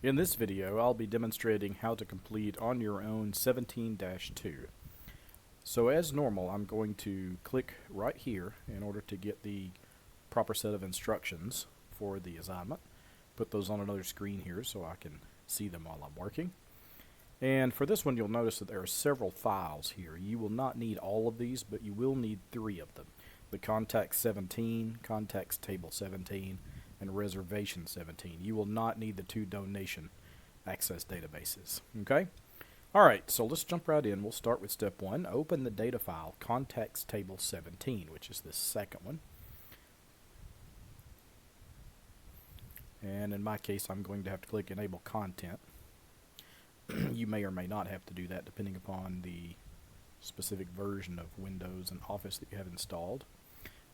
In this video, I'll be demonstrating how to complete on your own 17-2. So as normal, I'm going to click right here in order to get the proper set of instructions for the assignment. Put those on another screen here so I can see them while I'm working. And for this one, you'll notice that there are several files here. You will not need all of these, but you will need 3 of them. The Contact 17, Contacts Table 17, and Reservation 17. You will not need the 2 donation access databases. Okay? Alright, so let's jump right in. We'll start with step 1. Open the data file, Contacts Table 17, which is this second one. And in my case, I'm going to have to click Enable Content. You may or may not have to do that depending upon the specific version of Windows and Office that you have installed.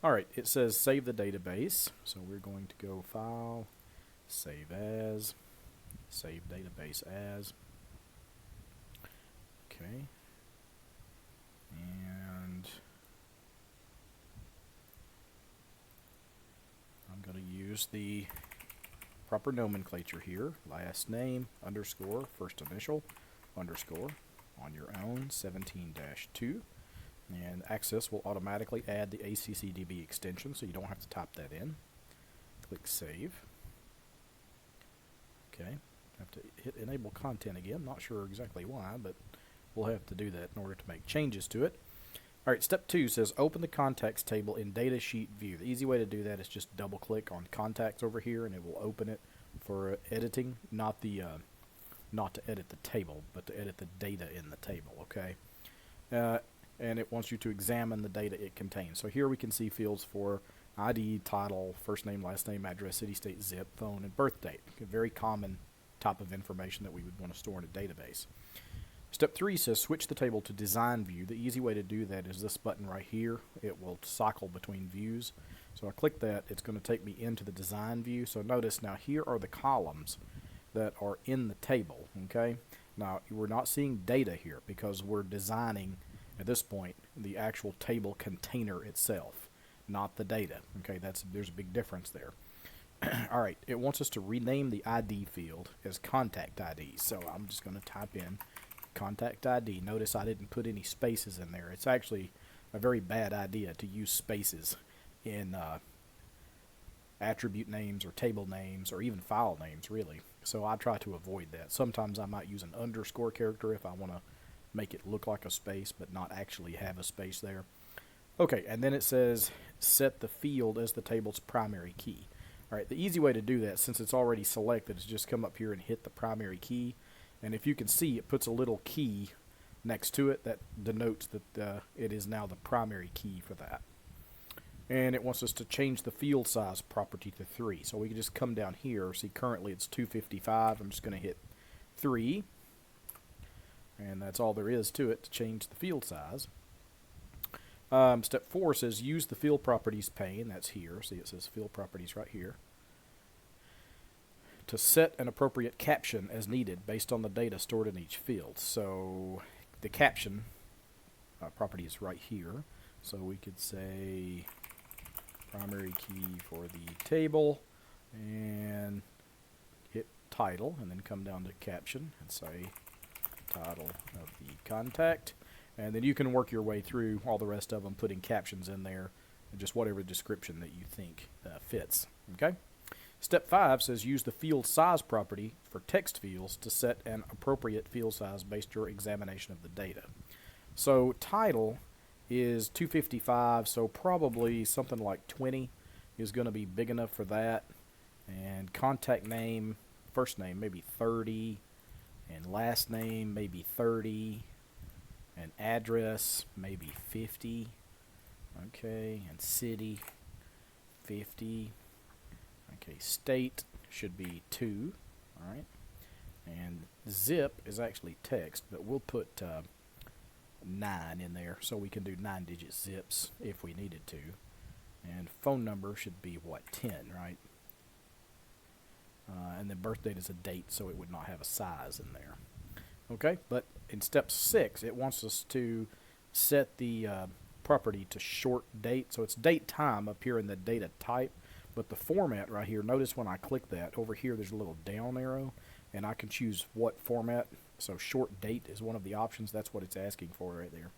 Alright, it says save the database, so we're going to go File, Save As, Save Database As. Okay. And I'm going to use the proper nomenclature here. Last name, underscore, first initial, underscore, on your own, 17-2. And Access will automatically add the ACCDB extension, so you don't have to type that in. Click Save. Okay. Have to hit Enable Content again. Not sure exactly why, but we'll have to do that in order to make changes to it. Alright, step 2 says open the contacts table in Datasheet View. The easy way to do that is just double click on contacts over here and it will open it for editing, not to edit the table, but to edit the data in the table, okay? And it wants you to examine the data it contains. So here we can see fields for ID, title, first name, last name, address, city, state, zip, phone, and birth date. A very common type of information that we would want to store in a database. Step 3 says switch the table to design view. The easy way to do that is this button right here. It will cycle between views. So I click that, it's going to take me into the design view. So notice now here are the columns that are in the table, okay? Now we're not seeing data here because we're designing at this point the actual table container itself, not the data, okay? There's a big difference there. Alright, it wants us to rename the ID field as Contact ID. So I'm just going to type in Contact ID. Notice I didn't put any spaces in there. It's actually a very bad idea to use spaces in attribute names or table names or even file names, really. So I try to avoid that. Sometimes I might use an underscore character if I want to make it look like a space but not actually have a space there. Okay, and then it says set the field as the table's primary key. Alright, the easy way to do that, since it's already selected, is just come up here and hit the primary key. And if you can see, it puts a little key next to it that denotes that it is now the primary key for that. And it wants us to change the field size property to 3. So we can just come down here. See, currently it's 255. I'm just going to hit 3. And that's all there is to it to change the field size. Step 4 says use the field properties pane. That's here. See, it says field properties right here. To set an appropriate caption as needed based on the data stored in each field. So the caption property is right here. So we could say primary key for the table and hit title and then come down to caption and say title of the contact. And then you can work your way through all the rest of them, putting captions in there and just whatever description that you think fits. Okay? Step 5 says use the field size property for text fields to set an appropriate field size based on your examination of the data. So title is 255, so probably something like 20 is going to be big enough for that. And contact name, first name maybe 30, and last name maybe 30, and address maybe 50. Okay, and city 50. Okay, state should be 2, alright, and zip is actually text, but we'll put 9 in there so we can do 9-digit zips if we needed to. And phone number should be, what, 10, right? And then birth date is a date, so it would not have a size in there. Okay, but in step 6, it wants us to set the property to short date, so it's date time up here in the data type. But the format right here, notice when I click that, over here there's a little down arrow, and I can choose what format. So short date is one of the options. That's what it's asking for right there.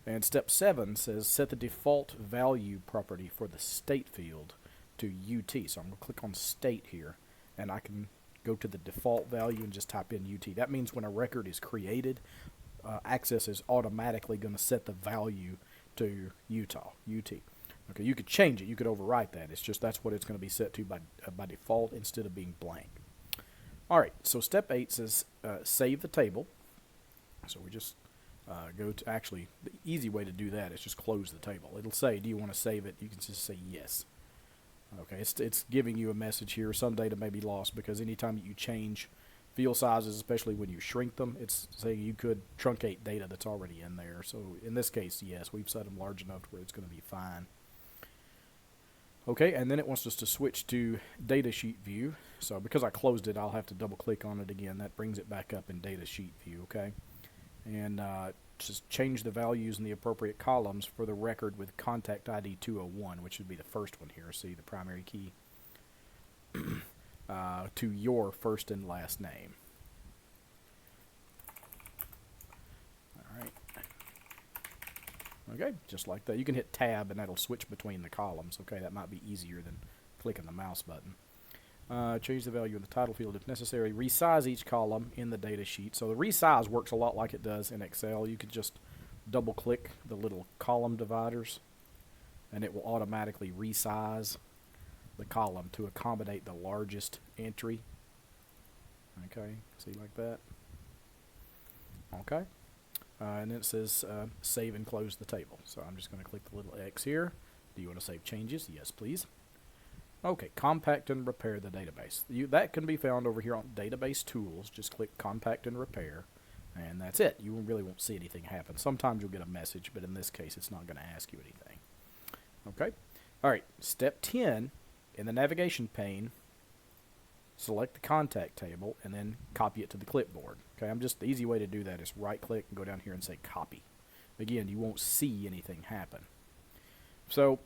And step 7 says set the default value property for the state field to UT. So I'm going to click on state here, and I can go to the default value and just type in UT. That means when a record is created, Access is automatically going to set the value to Utah, UT. Okay, you could change it. You could overwrite that. It's just that's what it's going to be set to by default instead of being blank. All right, so step 8 says save the table. So we just go to, actually, the easy way to do that is just close the table. It'll say, do you want to save it? You can just say yes. Okay, it's giving you a message here. Some data may be lost because anytime that you change field sizes, especially when you shrink them, it's saying you could truncate data that's already in there. So in this case, yes, we've set them large enough to where it's going to be fine. Okay, and then it wants us to switch to datasheet view. So because I closed it, I'll have to double click on it again. That brings it back up in datasheet view, okay? And just change the values in the appropriate columns for the record with contact ID 201, which would be the first one here. See, the primary key. To your first and last name. Alright. Okay, just like that. You can hit tab and that'll switch between the columns. Okay, that might be easier than clicking the mouse button. Change the value in the title field if necessary. Resize each column in the data sheet. So the resize works a lot like it does in Excel. You could just double click the little column dividers and it will automatically resize the column to accommodate the largest entry. Okay, see like that? Okay. And then it says save and close the table. So I'm just going to click the little X here. Do you want to save changes? Yes, please. Okay, compact and repair the database. That can be found over here on Database Tools. Just click Compact and Repair, and that's it. You really won't see anything happen. Sometimes you'll get a message, but in this case, it's not going to ask you anything. Okay? All right, step 10, in the navigation pane, select the contact table, and then copy it to the clipboard. Okay, the easy way to do that is right-click and go down here and say Copy. Again, you won't see anything happen. So,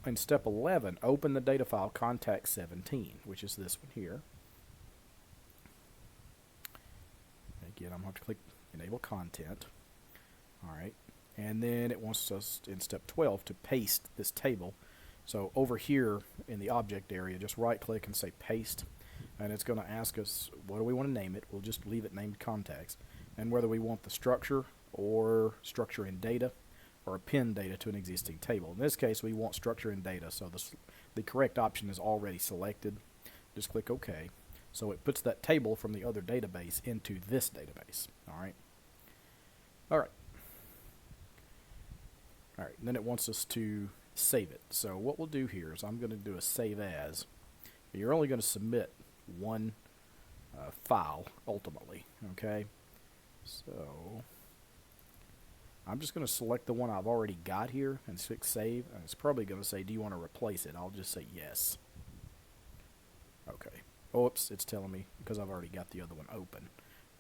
in step 11, open the data file contact 17, which is this one here. Again, I'm going to click Enable Content. Alright, and then it wants us, in step 12, to paste this table. So over here in the object area, just right-click and say Paste, and it's going to ask us, what do we want to name it? We'll just leave it named Contacts, and whether we want the structure or structure in data, or append data to an existing table. In this case, we want structure and data, so the correct option is already selected. Just click OK. So it puts that table from the other database into this database. Alright. Alright. Alright, and then it wants us to save it. So what we'll do here is I'm going to do a save as. You're only going to submit one file, ultimately. Okay? So I'm just going to select the one I've already got here and click Save. And it's probably going to say, do you want to replace it? I'll just say yes. Okay. Oops, it's telling me because I've already got the other one open.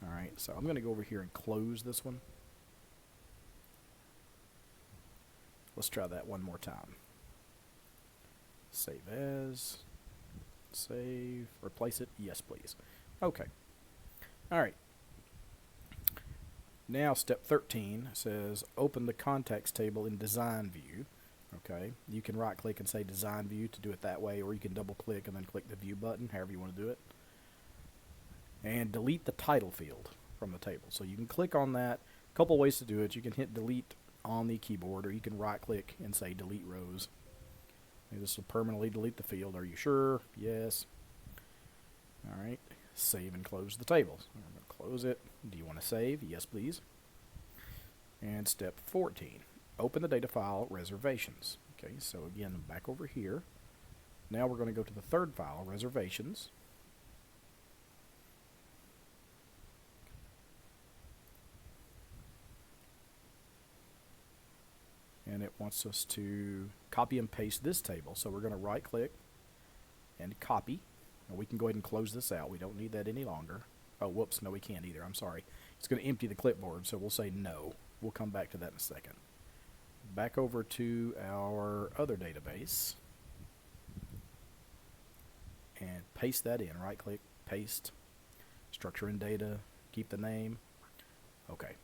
Alright, so I'm going to go over here and close this one. Let's try that one more time. Save as. Save. Replace it. Yes, please. Okay. Alright. Now step 13 says open the contacts table in design view. Okay, you can right click and say design view to do it that way, or you can double click and then click the view button, however you want to do it. And delete the title field from the table. So you can click on that. A couple ways to do it. You can hit delete on the keyboard, or you can right click and say delete rows. And this will permanently delete the field. Are you sure? Yes. Alright, save and close the table. So I'm going to close it. Do you want to save? Yes, please. And step 14, open the data file reservations. Okay, so again, back over here. Now we're going to go to the third file, reservations. And it wants us to copy and paste this table. So we're going to right click and copy. And we can go ahead and close this out. We don't need that any longer. Oh, whoops, no we can't either. I'm sorry. It's going to empty the clipboard, so we'll say no. We'll come back to that in a second. Back over to our other database. and paste that in. Right click, paste, structure and data, keep the name. Okay.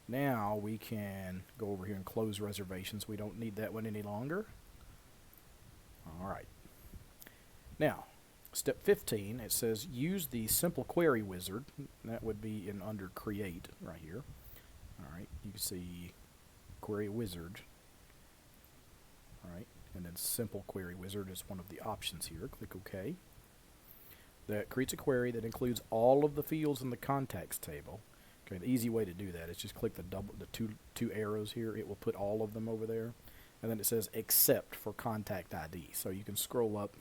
Now we can go over here and close reservations. We don't need that one any longer. Alright. Now, step 15, it says use the simple query wizard. That would be in under create right here. Alright, you can see query wizard. Alright, and then simple query wizard is one of the options here. Click OK. That creates a query that includes all of the fields in the contacts table. Okay, the easy way to do that is just click the two arrows here. It will put all of them over there. And then it says except for contact ID. So you can scroll up,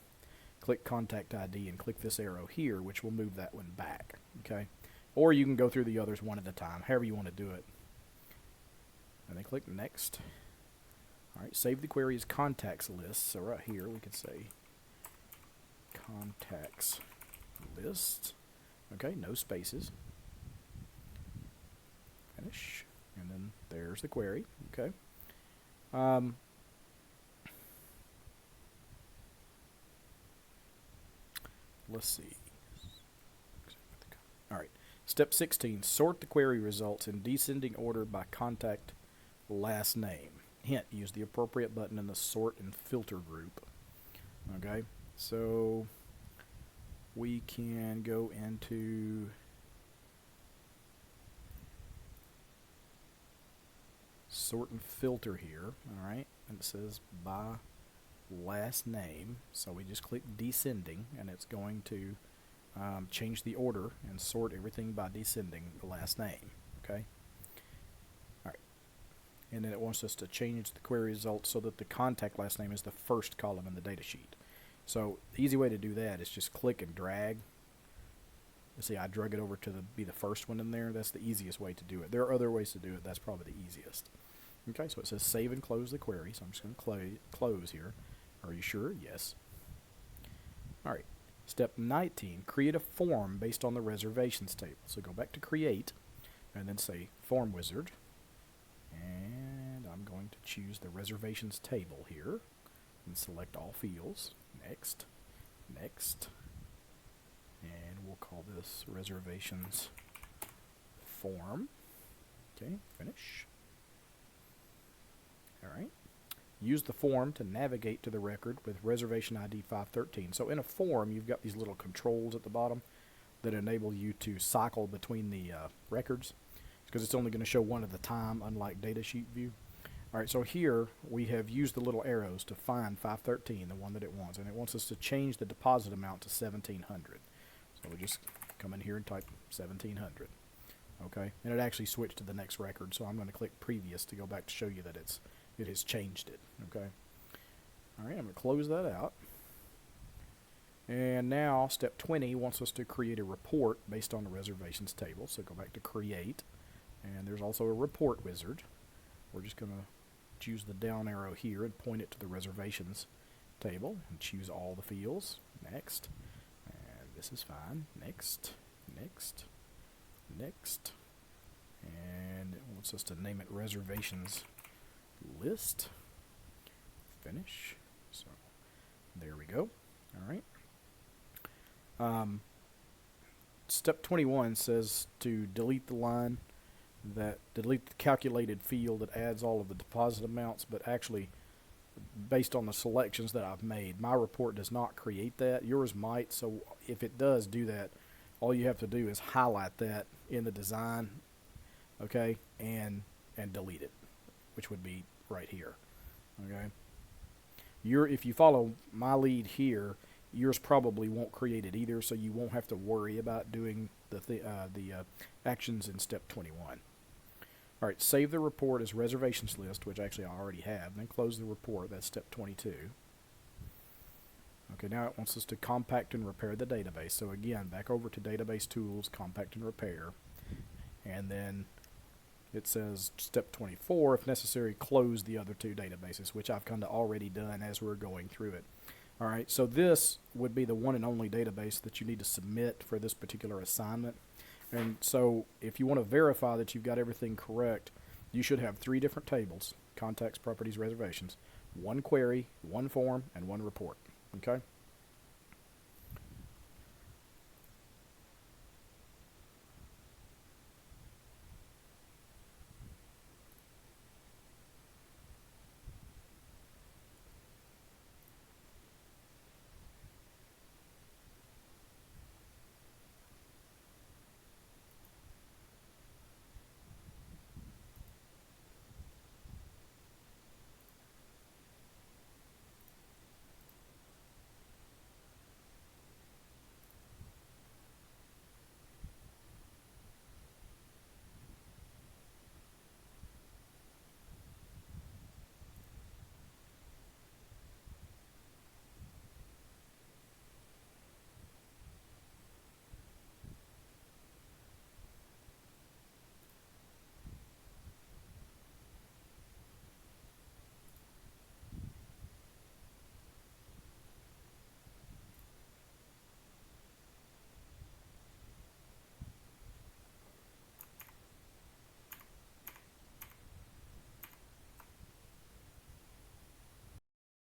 click contact ID, and click this arrow here, which will move that one back. Okay, or you can go through the others one at a time, however you want to do it. And then click next. Alright, save the query as contacts list. So right here we could say contacts list. Okay, no spaces. Finish. And then there's the query. Okay. Let's see. Alright. Step 16. Sort the query results in descending order by contact last name. Hint, use the appropriate button in the sort and filter group. Okay. So we can go into sort and filter here, alright, and it says by last name, so we just click descending and it's going to change the order and sort everything by descending the last name. Okay, alright, and then it wants us to change the query results so that the contact last name is the first column in the data sheet. So the easy way to do that is just click and drag. You see, I drug it over to be the first one in there. That's the easiest way to do it. There are other ways to do it. That's probably the easiest. Okay, so it says save and close the query. So I'm just going to close here. Are you sure? Yes. Alright. Step 19. Create a form based on the reservations table. So go back to create and then say form wizard. And I'm going to choose the reservations table here and select all fields. Next. Next. And we'll call this reservations form. Okay, finish. Alright. Use the form to navigate to the record with reservation ID 513. So in a form, you've got these little controls at the bottom that enable you to cycle between the records, because it's only going to show one at a time, unlike datasheet view. Alright, so here we have used the little arrows to find 513, the one that it wants, and it wants us to change the deposit amount to 1700. So we just come in here and type 1700. Okay, and it actually switched to the next record, so I'm going to click previous to go back to show you that it has changed it. Okay. Alright, I'm going to close that out. And now step 20 wants us to create a report based on the reservations table. So go back to create, and there's also a report wizard. We're just going to choose the down arrow here and point it to the reservations table and choose all the fields. Next. And this is fine. Next. Next. Next. And it wants us to name it reservations list. Finish. So there we go. Alright. Step 21 says to delete the line delete the calculated field that adds all of the deposit amounts, but actually based on the selections that I've made, my report does not create that. Yours might, so if it does do that, all you have to do is highlight that in the design, okay, and delete it, which would be right here. Okay, if you follow my lead here, yours probably won't create it either, so you won't have to worry about doing the actions in step 21. Alright, save the report as reservations list, which actually I already have, then close the report. That's step 22. Okay, now it wants us to compact and repair the database. So again, back over to database tools, compact and repair, and then it says step 24, if necessary, close the other two databases, which I've kind of already done as we're going through it. Alright, so this would be the one and only database that you need to submit for this particular assignment. And so if you want to verify that you've got everything correct, you should have 3 different tables: contacts, properties, reservations, 1 query, 1 form, and 1 report. Okay?